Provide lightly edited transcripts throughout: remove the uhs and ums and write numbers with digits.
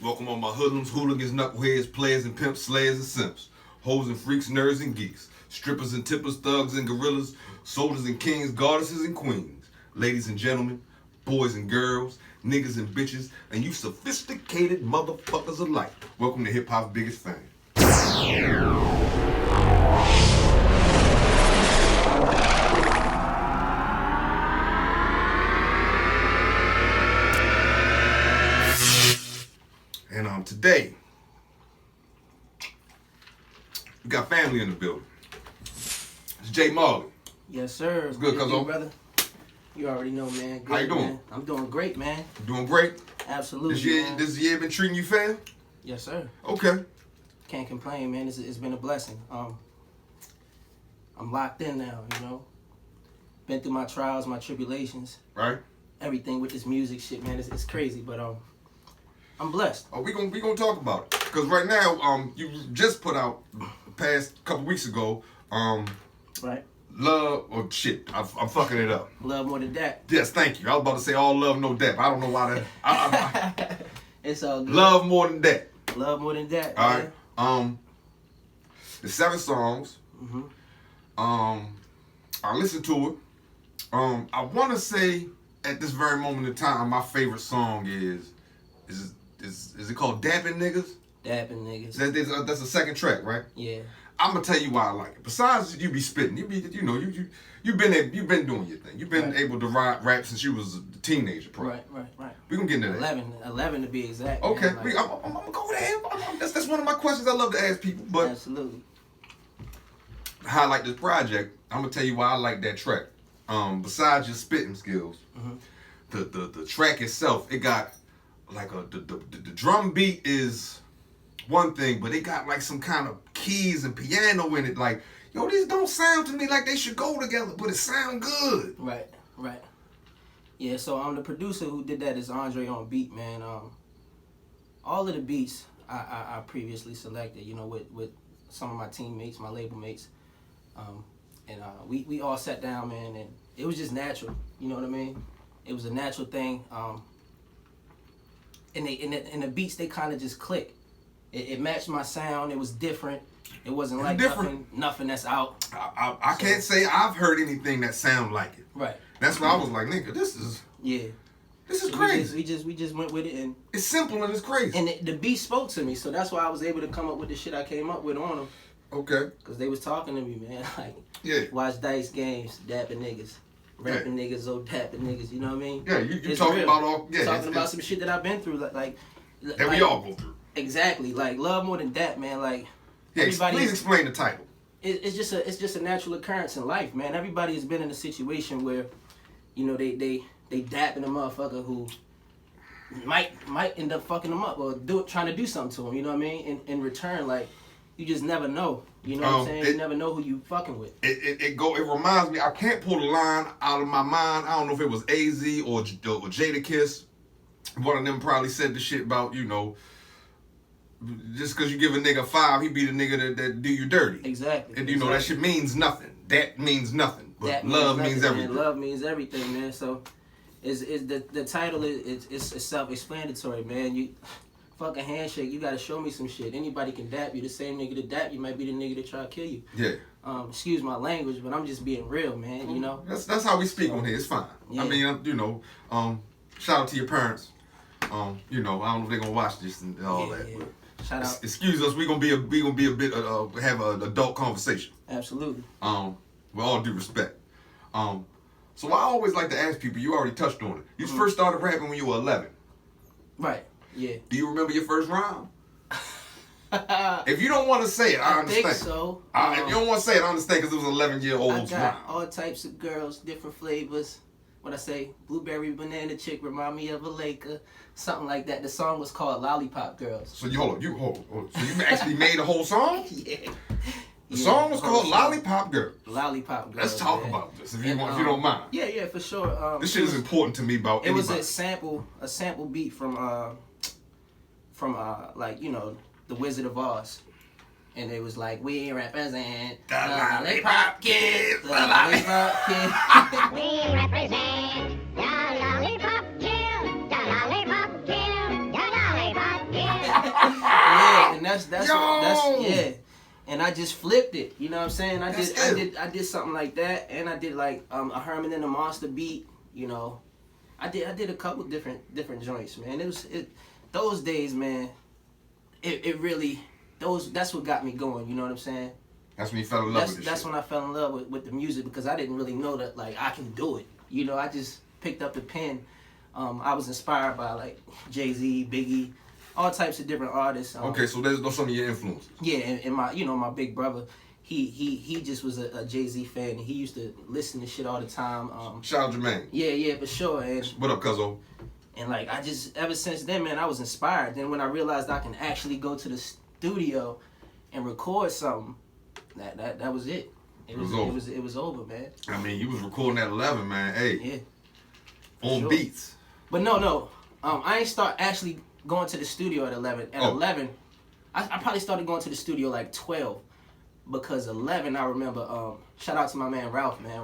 Welcome all my hoodlums, hooligans, knuckleheads, players and pimps, slayers and simps, hoes and freaks, nerds and geeks, strippers and tippers, thugs and gorillas, soldiers and kings, goddesses and queens, ladies and gentlemen, boys and girls, niggas and bitches, and you sophisticated motherfuckers alike. Welcome to Hip Hop's biggest fan. And today, we got family in the building. It's Jay Marley. Yes, sir. It's good, cuz brother. You already know, man. Good, how you doing? Man. I'm doing great, man. You doing great? Absolutely. This year been treating you fair? Yes, sir. Okay. Can't complain, man. It's been a blessing. I'm locked in now, you know. Been through my trials, my tribulations. Right. Everything with this music shit, man. It's crazy, but I'm blessed. Oh, we gonna talk about it. Cause right now, you just put out the past couple weeks ago, right. Love, oh shit, I'm fucking it up. Love More Than That. Yes, thank you. I was about to say All Love No That, but I don't know why that. It's all good. Love More Than That. Love More Than That. All man. right. It's 7 songs. Mm-hmm. I listened to it. I want to say at this very moment in time, my favorite song is it called Dapping Niggas? Dapping Niggas. That's the second track, right? Yeah. I'm gonna tell you why I like it. Besides you be spitting, you've been doing your thing. You've been able to rap since you was a teenager, probably. Right. We gonna get into that. 11 to be exact. Okay, man. Like, I'm gonna go there. That's one of my questions I love to ask people. But absolutely. how I like this project, I'm gonna tell you why I like that track. Besides your spitting skills, the track itself, it got like the drum beat is one thing, but it got like some kind of keys and piano in it. Like, yo, these don't sound to me like they should go together, but it sound good. Right. Yeah, so the producer who did that is Andre on beat, man. All of the beats I previously selected, you know, with some of my teammates, my label mates, and we all sat down, man, and it was just natural. You know what I mean? It was a natural thing. And the beats, they kind of just click. It matched my sound. It was different. It wasn't like nothing that's out. I can't say I've heard anything that sound like it. Right. That's why I was like, nigga, this is crazy. We just went with it, and it's simple and it's crazy. And the beat spoke to me, so that's why I was able to come up with the shit I came up with on them. Okay. Cause they was talking to me, man. Like, yeah. Watch Dice Games, dapping niggas. Rapping niggas, dapping niggas, you know what I mean? Yeah, you talking about all... Yeah, talking about some shit that I've been through, like that we all go through. Exactly, like Love More Than That, man. Like, yeah, please explain the title. It's just a natural occurrence in life, man. Everybody has been in a situation where, you know, they dapping a motherfucker who might end up fucking them up or trying to do something to them, you know what I mean? In return, like, you just never know. You know what I'm saying? You never know who you fucking with. It reminds me, I can't pull the line out of my mind. I don't know if it was AZ or Jadakiss. One of them probably said the shit about, you know, just because you give a nigga 5, he be the nigga that do you dirty. Exactly. And you know, that shit means nothing. That means nothing. But that love means means nothing, everything. Man. Love means everything, man. So the title is self-explanatory, man. You fuck a handshake, you gotta show me some shit. Anybody can dap you. The same nigga to dap you might be the nigga to try to kill you. Yeah. Excuse my language, but I'm just being real, man. You know. That's how we speak on here. It's fine. Yeah. I mean, you know, shout out to your parents. You know, I don't know if they're gonna watch this and all that. Yeah. But shout out. Excuse us. We're gonna be a bit have an adult conversation. Absolutely. With all due respect. So I always like to ask people. You already touched on it. You first started rapping when you were 11. Right. Yeah. Do you remember your first rhyme? If you don't want to say it, I understand. I think so. If you don't want to say it, I understand because it was an 11-year-old's I got rhyme. all types of girls, different flavors. What I say, blueberry banana chick remind me of a Laker, something like that. The song was called Lollipop Girls. So hold on. So you actually made a whole song? Yeah. The song was called Lollipop Girl. Lollipop Girl. Let's talk about this if you don't mind. Yeah, for sure. This shit is important to me about it anybody. Was a sample beat from like, you know, The Wizard of Oz. And it was like, we represent the Lollipop Kids. The Lollipop Kids. We represent the Lollipop Girl. The Lollipop Girl. The Lollipop Girl. Yeah. And I just flipped it. You know what I'm saying? I did something like that, and I did like a Herman and the Monster beat. You know, I did a couple different joints, man. Those days, man. It really that's what got me going. You know what I'm saying? That's when you fell in love with this That's shit. when I fell in love with the music, because I didn't really know that like I can do it. You know, I just picked up the pen. I was inspired by like Jay-Z, Biggie, all types of different artists. Okay, so there's some of your influences. Yeah, and my big brother, he just was a Jay-Z fan, and he used to listen to shit all the time. Shout out Jermaine. Yeah, for sure. And what up, cuzzo? And like I just ever since then, man, I was inspired. Then when I realized I can actually go to the studio and record something, that was it. It was over, man. I mean, you was recording at 11, man. Hey. Yeah. On beats. But no. I ain't start actually going to the studio at 11. At 11, I probably started going to the studio like 12, because 11 I remember. Shout out to my man Ralph, man.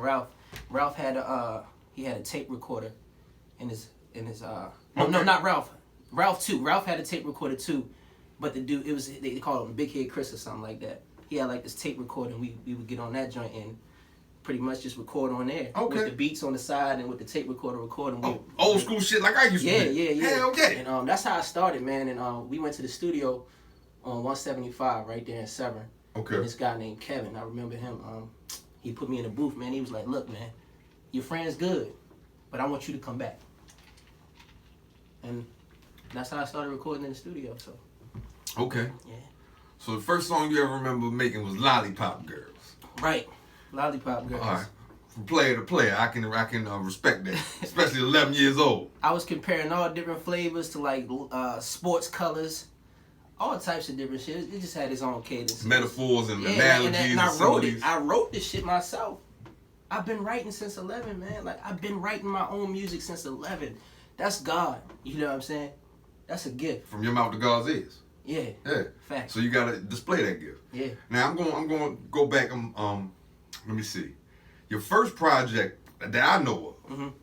Ralph had a tape recorder in his no, not Ralph. Ralph too. Ralph had a tape recorder too, but the dude, they called him Big Head Chris or something like that. He had like this tape recorder, and we would get on that joint and pretty much just record on there. Okay. With the beats on the side and with the tape recorder recording. Old school shit like I used to do. Yeah. Hell yeah. And that's how I started, man. And we went to the studio on 175 right there in Severn. Okay. And this guy named Kevin, I remember him. He put me in the booth, man. He was like, "Look, man, your friend's good, but I want you to come back." And that's how I started recording in the studio. So. Okay. Yeah. So the first song you ever remember making was "Lollipop Girls." Right. Lollipop Girls. All right. From player to player, I can respect that, especially 11 years old. I was comparing all different flavors to like sports colors, all types of different shit. It just had its own cadence. Metaphors and analogies. And I wrote it. I wrote this shit myself. I've been writing since 11, man. Like I've been writing my own music since 11. That's God. You know what I'm saying? That's a gift. From your mouth to God's ears. Yeah. Yeah. Facts. So you gotta display that gift. Yeah. Now I'm going to go back. Let me see. Your first project that I know of,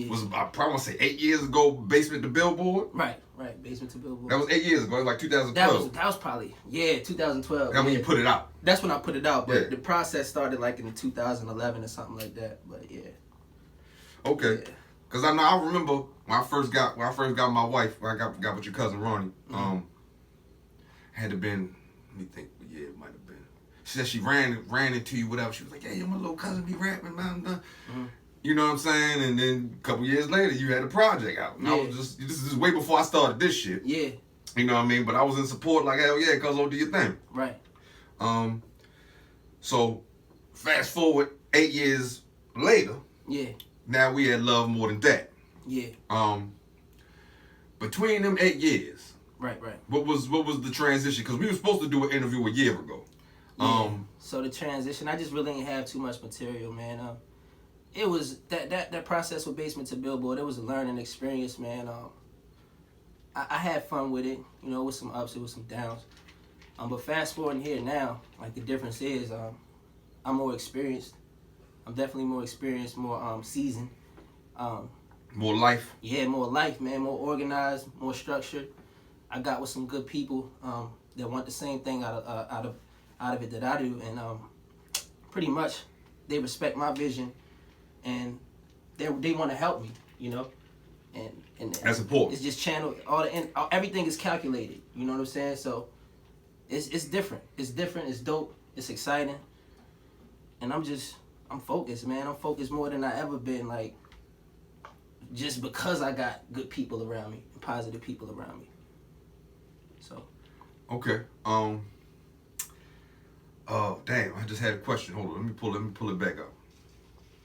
was I probably want to say 8 years ago. Basement to Billboard. Right. Basement to Billboard. That was 8 years ago. It was like 2012. That was probably 2012. That's when you put it out. That's when I put it out, but the process started like in 2011 or something like that. But yeah. Okay. Yeah. Cause I remember when I first got my wife, when I got with your cousin Ronnie. Had to been, let me think. Yeah, it might have been. She said she ran into you, whatever. She was like, "Yeah, my little cousin be rapping, man." You know what I'm saying? And then a couple years later, you had a project out. And I was this is way before I started this shit. Yeah. You know what I mean? But I was in support, like, hell yeah, cuz do your thing. Right. So fast forward 8 years later. Yeah. Now we had Love More Than That. Yeah. Between them 8 years. Right. What was the transition? Because we were supposed to do an interview a year ago. Yeah. So the transition, I just really didn't have too much material, man. It was that process with Basement to Billboard. It was a learning experience, man. I had fun with it, you know, with some ups, it was some downs. But fast forwarding here now, like the difference is, I'm more experienced. I'm definitely more experienced, more seasoned. More life. Yeah, more life, man. More organized, more structured. I got with some good people that want the same thing out of it that I do, and pretty much they respect my vision, and they want to help me, you know. And that's important. It's just channel everything is calculated. You know what I'm saying? So it's different. It's different. It's dope. It's exciting. And I'm focused, man. I'm focused more than I ever been. Like just because I got good people around me, positive people around me. So. Okay. Oh damn! I just had a question. Hold on. Let me pull it back up.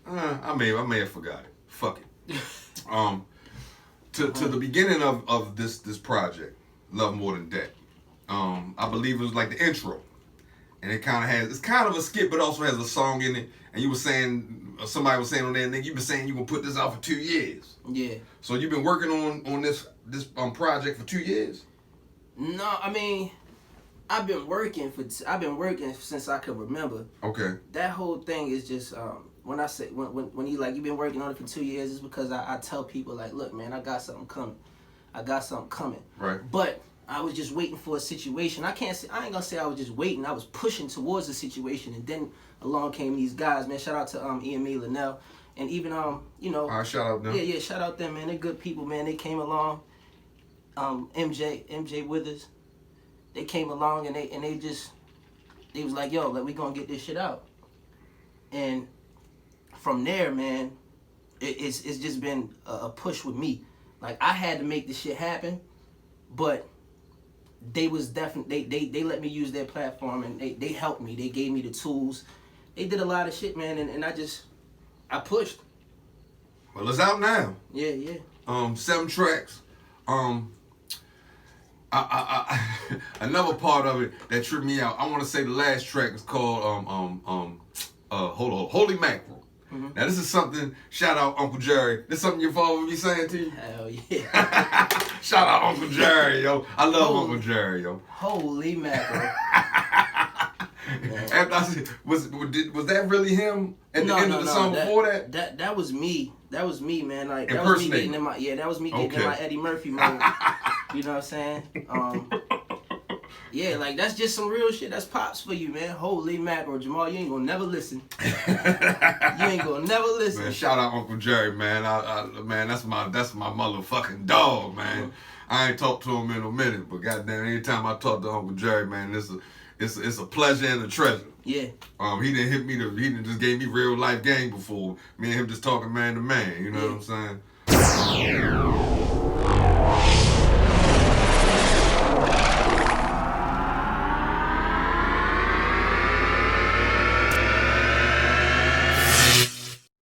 I may have forgot it. Fuck it. To the beginning of this project, Love More Than That. I believe it was like the intro, and it's kind of a skit, but also has a song in it. And you were saying, somebody was saying on there, nigga, you've been saying you gonna put this out for 2 years. Yeah. So you've been working on this project for 2 years? No, I mean, I've been working since I could remember. Okay. That whole thing is just when I say when you like you've been working on it for 2 years, it's because I tell people like, look, man, I got something coming. Right. But I was just waiting for a situation. I ain't gonna say I was just waiting. I was pushing towards the situation, and then along came these guys, man. Shout out to EMA Linnell, and even you know. All right, shout out them. Yeah, shout out them, man. They're good people, man. They came along. MJ Withers, they came along and they was like, yo, like we gonna get this shit out. And from there, man, it's just been a push with me. Like I had to make this shit happen, but they was definitely they let me use their platform, and they helped me. They gave me the tools. They did a lot of shit, man, and I pushed. Well, it's out now. Yeah. 7 tracks. Another part of it that tripped me out. I want to say the last track is called Holy Mackerel. Mm-hmm. Now this is something. Shout out Uncle Jerry. This is something your father would be saying to you. Hell yeah. Shout out Uncle Jerry, yo. I love Uncle Jerry, yo. Holy mackerel. After I said, was that really him at the end of the song before that? That was me. That was me, man. Like that was me getting in my Eddie Murphy mode. You know what I'm saying? Yeah, like that's just some real shit. That's pops for you, man. Holy mackerel, Jamal, you ain't gonna never listen. You ain't gonna never listen. Man, shout out Uncle Jerry, man. Man, that's my motherfucking dog, man. Mm-hmm. I ain't talked to him in a minute, but goddamn, anytime I talk to Uncle Jerry, man, it's a pleasure and a treasure. Yeah. He didn't just gave me real life game before. Me and him just talking man to man. You know what I'm saying?